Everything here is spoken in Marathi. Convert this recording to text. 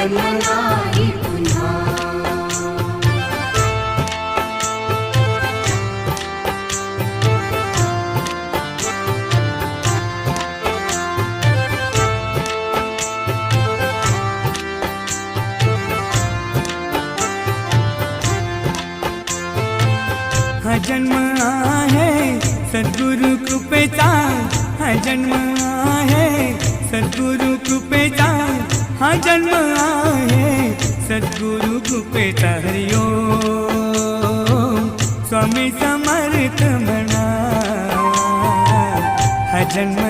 जन्म नाही पुन्हा। हा जन्म आहे सद्गुरु कृपेचा, हा जन्म आहे सद्गुरु कृपेचा, हा जन्म आहे सद्गुरु कृपेचा। हरि ओम स्वामी समर्थ म्हणा, हा जन्म